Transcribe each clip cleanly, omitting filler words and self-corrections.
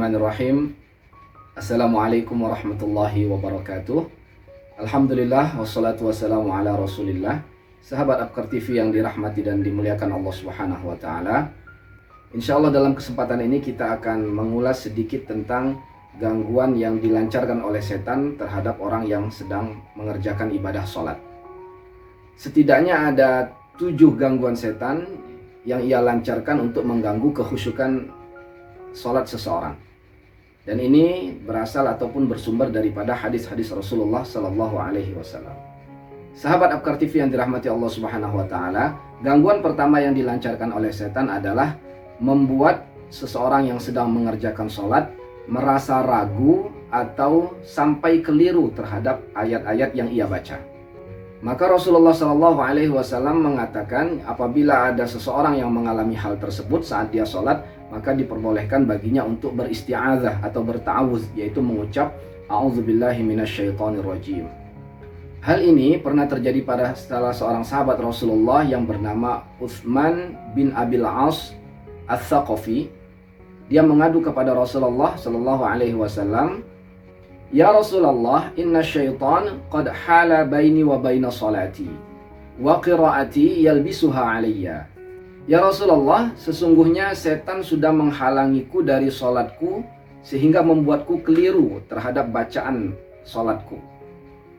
Bismillahirrahmanirrahim. Assalamualaikum warahmatullahi wabarakatuh. Alhamdulillah wassalatu wassalamu ala Rasulillah. Sahabat Abkar TV yang dirahmati dan dimuliakan Allah Subhanahu wa taala. Insyaallah dalam kesempatan ini kita akan mengulas sedikit tentang gangguan yang dilancarkan oleh setan terhadap orang yang sedang mengerjakan ibadah sholat. Setidaknya ada 7 gangguan setan yang ia lancarkan untuk mengganggu kekhusyukan sholat seseorang. Dan ini berasal ataupun bersumber daripada hadis-hadis Rasulullah Sallallahu Alaihi Wasallam. Sahabat Abkar TV yang dirahmati Allah Subhanahu Wa Taala, gangguan pertama yang dilancarkan oleh setan adalah membuat seseorang yang sedang mengerjakan sholat merasa ragu atau sampai keliru terhadap ayat-ayat yang ia baca. Maka Rasulullah Sallallahu Alaihi Wasallam mengatakan apabila ada seseorang yang mengalami hal tersebut saat dia sholat, maka diperbolehkan baginya untuk beristi'adzah atau berta'awuz, yaitu mengucap a'udzubillahi minasyaitonirrajim. Hal ini pernah terjadi pada salah seorang sahabat Rasulullah yang bernama Utsman bin Abil As Ats-Tsaqafi. Dia mengadu kepada Rasulullah Sallallahu Alaihi Wasallam, "Ya Rasulullah, inna syaitan qad hala baini wa baina salati wa qiraati yalbisuha alayya." Ya Rasulullah, sesungguhnya setan sudah menghalangiku dari sholatku sehingga membuatku keliru terhadap bacaan sholatku.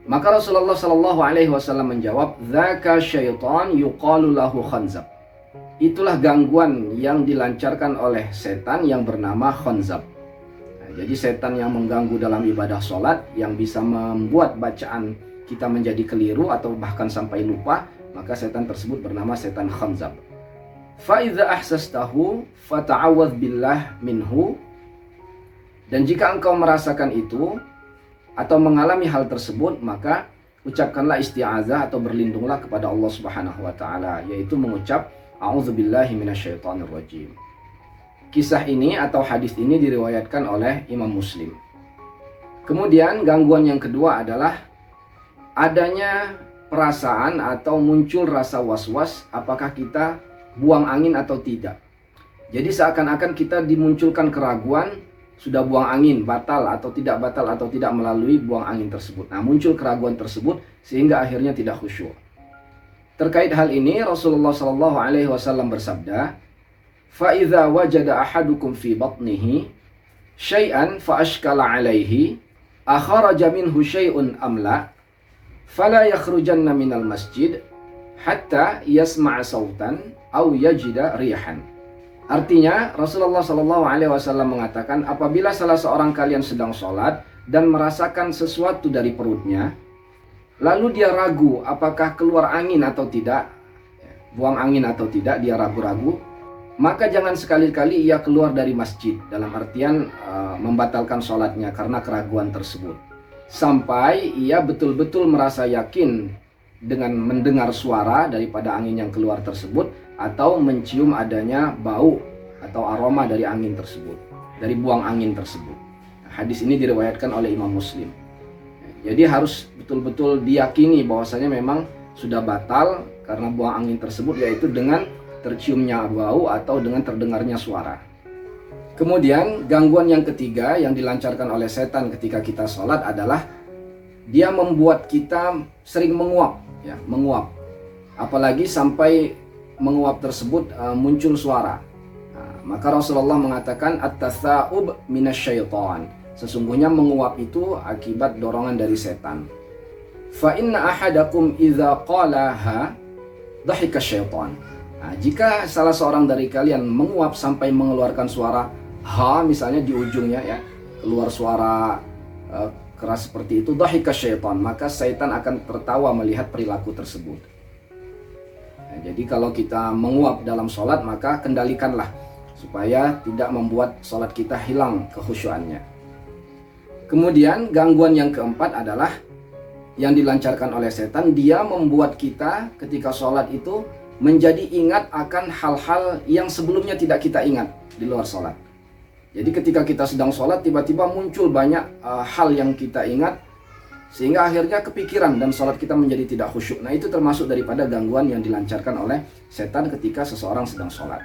Maka Rasulullah Sallallahu Alaihi Wasallam menjawab, "Dzaka syaitan yuqalu lahu khanzab." Itulah gangguan yang dilancarkan oleh setan yang bernama khanzab. Jadi setan yang mengganggu dalam ibadah sholat yang bisa membuat bacaan kita menjadi keliru atau bahkan sampai lupa, maka setan tersebut bernama setan khanzab. Fa'idha ahsastahu fata'awadh billah minhu. Dan jika engkau merasakan itu atau mengalami hal tersebut, maka ucapkanlah isti'azah atau berlindunglah kepada Allah Subhanahu wa taala, yaitu mengucap a'udzubillahi minasyaitonirrajim. Kisah ini atau hadis ini diriwayatkan oleh Imam Muslim. Kemudian gangguan yang kedua adalah adanya perasaan atau muncul rasa was-was apakah kita buang angin atau tidak. Jadi seakan-akan kita dimunculkan keraguan, sudah buang angin, batal atau tidak melalui buang angin tersebut. Nah, muncul keraguan tersebut sehingga akhirnya tidak khusyuk. Terkait hal ini Rasulullah Sallallahu Alaihi Wasallam bersabda, "Fa idza wajada ahadukum fi batnihi syai'an fa ashkala 'alaihi akharaja minhu syai'un am la fala yakhrujanna minal masjid hatta yasma'a sautan aw yajida rihan." Artinya Rasulullah Shallallahu Alaihi Wasallam mengatakan apabila salah seorang kalian sedang sholat dan merasakan sesuatu dari perutnya, lalu dia ragu apakah keluar angin atau tidak, buang angin atau tidak, dia ragu-ragu, maka jangan sekali-kali ia keluar dari masjid, dalam artian membatalkan sholatnya karena keraguan tersebut, sampai ia betul-betul merasa yakin dengan mendengar suara daripada angin yang keluar tersebut atau mencium adanya bau atau aroma dari angin tersebut, dari buang angin tersebut. Hadis ini diriwayatkan oleh Imam Muslim. Jadi harus betul-betul diyakini bahwasanya memang sudah batal karena buang angin tersebut, yaitu dengan terciumnya bau atau dengan terdengarnya suara. Kemudian gangguan yang ketiga yang dilancarkan oleh setan ketika kita sholat adalah dia membuat kita sering menguap, ya, menguap. Apalagi sampai menguap tersebut muncul suara. Nah, maka Rasulullah mengatakan at-tatha'ub minasyaiton. Sesungguhnya menguap itu akibat dorongan dari setan. Fa inna ahadakum idza qalaha dhahika syaitan. Nah, jika salah seorang dari kalian menguap sampai mengeluarkan suara ha misalnya di ujungnya, ya, keluar suara keras seperti itu, dhahika syaitan, maka syaitan akan tertawa melihat perilaku tersebut. Nah, jadi kalau kita menguap dalam sholat, maka kendalikanlah supaya tidak membuat sholat kita hilang kekhusyuannya. Kemudian gangguan yang keempat adalah yang dilancarkan oleh setan, dia membuat kita ketika sholat itu menjadi ingat akan hal-hal yang sebelumnya tidak kita ingat di luar sholat. Jadi ketika kita sedang sholat tiba-tiba muncul banyak hal yang kita ingat sehingga akhirnya kepikiran dan sholat kita menjadi tidak khusyuk. Nah, itu termasuk daripada gangguan yang dilancarkan oleh setan ketika seseorang sedang sholat.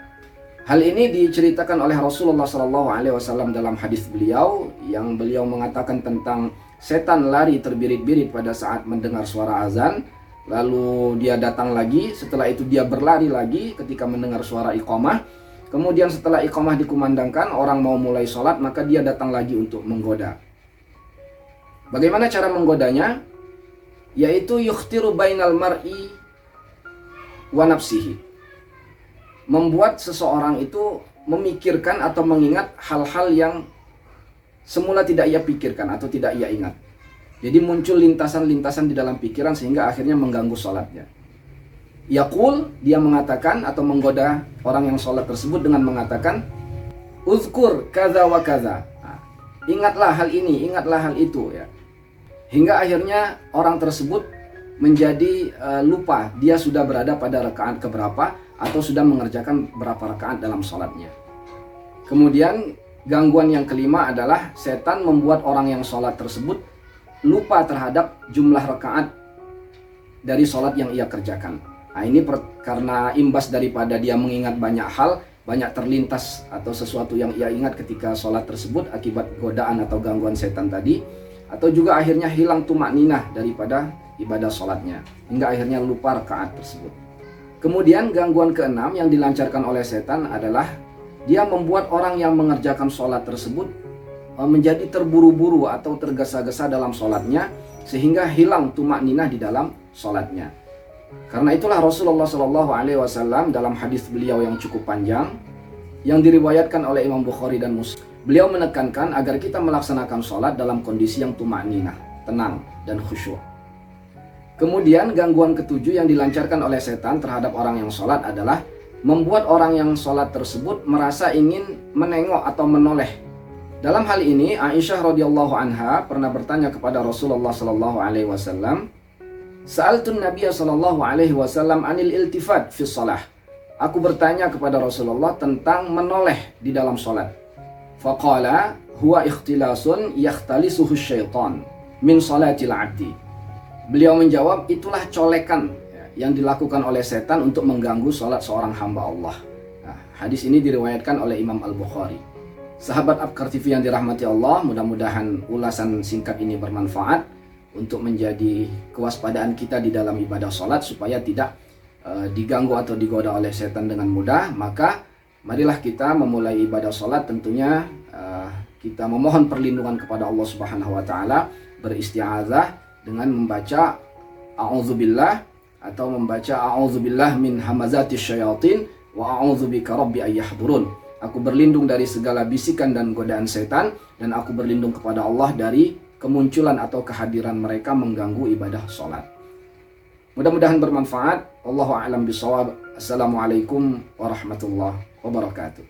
Hal ini diceritakan oleh Rasulullah SAW dalam hadis beliau yang beliau mengatakan tentang setan lari terbirit-birit pada saat mendengar suara azan, lalu dia datang lagi, setelah itu dia berlari lagi ketika mendengar suara iqamah. Kemudian setelah iqamah dikumandangkan, orang mau mulai sholat, maka dia datang lagi untuk menggoda. Bagaimana cara menggodanya? Yaitu yukhtiru bainal mar'i wa nafsihi. Membuat seseorang itu memikirkan atau mengingat hal-hal yang semula tidak ia pikirkan atau tidak ia ingat. Jadi muncul lintasan-lintasan di dalam pikiran sehingga akhirnya mengganggu sholatnya. Yaqul, dia mengatakan atau menggoda orang yang sholat tersebut dengan mengatakan, uzkur kaza wa kaza. Nah, ingatlah hal ini, ingatlah hal itu ya. Hingga akhirnya orang tersebut menjadi lupa dia sudah berada pada rakaat keberapa atau sudah mengerjakan berapa rakaat dalam sholatnya. Kemudian gangguan yang kelima adalah setan membuat orang yang sholat tersebut lupa terhadap jumlah rakaat dari sholat yang ia kerjakan. Nah, ini karena imbas daripada dia mengingat banyak hal, banyak terlintas atau sesuatu yang ia ingat ketika sholat tersebut akibat godaan atau gangguan setan tadi, atau juga akhirnya hilang tumakninah daripada ibadah sholatnya hingga akhirnya lupa rakaat tersebut. Kemudian gangguan keenam yang dilancarkan oleh setan adalah dia membuat orang yang mengerjakan sholat tersebut menjadi terburu-buru atau tergesa-gesa dalam sholatnya sehingga hilang tumakninah di dalam sholatnya. Karena itulah Rasulullah SAW dalam hadis beliau yang cukup panjang yang diriwayatkan oleh Imam Bukhari dan Muslim, beliau menekankan agar kita melaksanakan sholat dalam kondisi yang tumakninah, tenang dan khusyuk. Kemudian gangguan ketujuh yang dilancarkan oleh setan terhadap orang yang sholat adalah membuat orang yang sholat tersebut merasa ingin menengok atau menoleh. Dalam hal ini Aisyah radhiyallahu anha pernah bertanya kepada Rasulullah sallallahu alaihi wasallam, "Sa'altun Nabiy sallallahu alaihi wasallam anil iltifat fi shalah." Aku bertanya kepada Rasulullah tentang menoleh di dalam sholat. Faqala huwa ikhtilasun yakhtalisuhu syaitan min salatil 'abdi. Beliau menjawab, itulah colekan yang dilakukan oleh setan untuk mengganggu sholat seorang hamba Allah. Nah, hadis ini diriwayatkan oleh Imam Al-Bukhari. Sahabat Abkar TV yang dirahmati Allah, mudah-mudahan ulasan singkat ini bermanfaat untuk menjadi kewaspadaan kita di dalam ibadah sholat supaya tidak diganggu atau digoda oleh setan dengan mudah. Maka marilah kita memulai ibadah sholat tentunya kita memohon perlindungan kepada Allah Subhanahu wa taala, beristi'adzah dengan membaca a'udzubillah atau membaca a'udzubillah min hamazatis syayatin wa a'udzubika rabbi ayyahdurun. Aku berlindung dari segala bisikan dan godaan setan dan aku berlindung kepada Allah dari kemunculan atau kehadiran mereka mengganggu ibadah sholat. Mudah-mudahan bermanfaat. Wallahu a'lam bishawab. Assalamualaikum warahmatullahi wabarakatuh.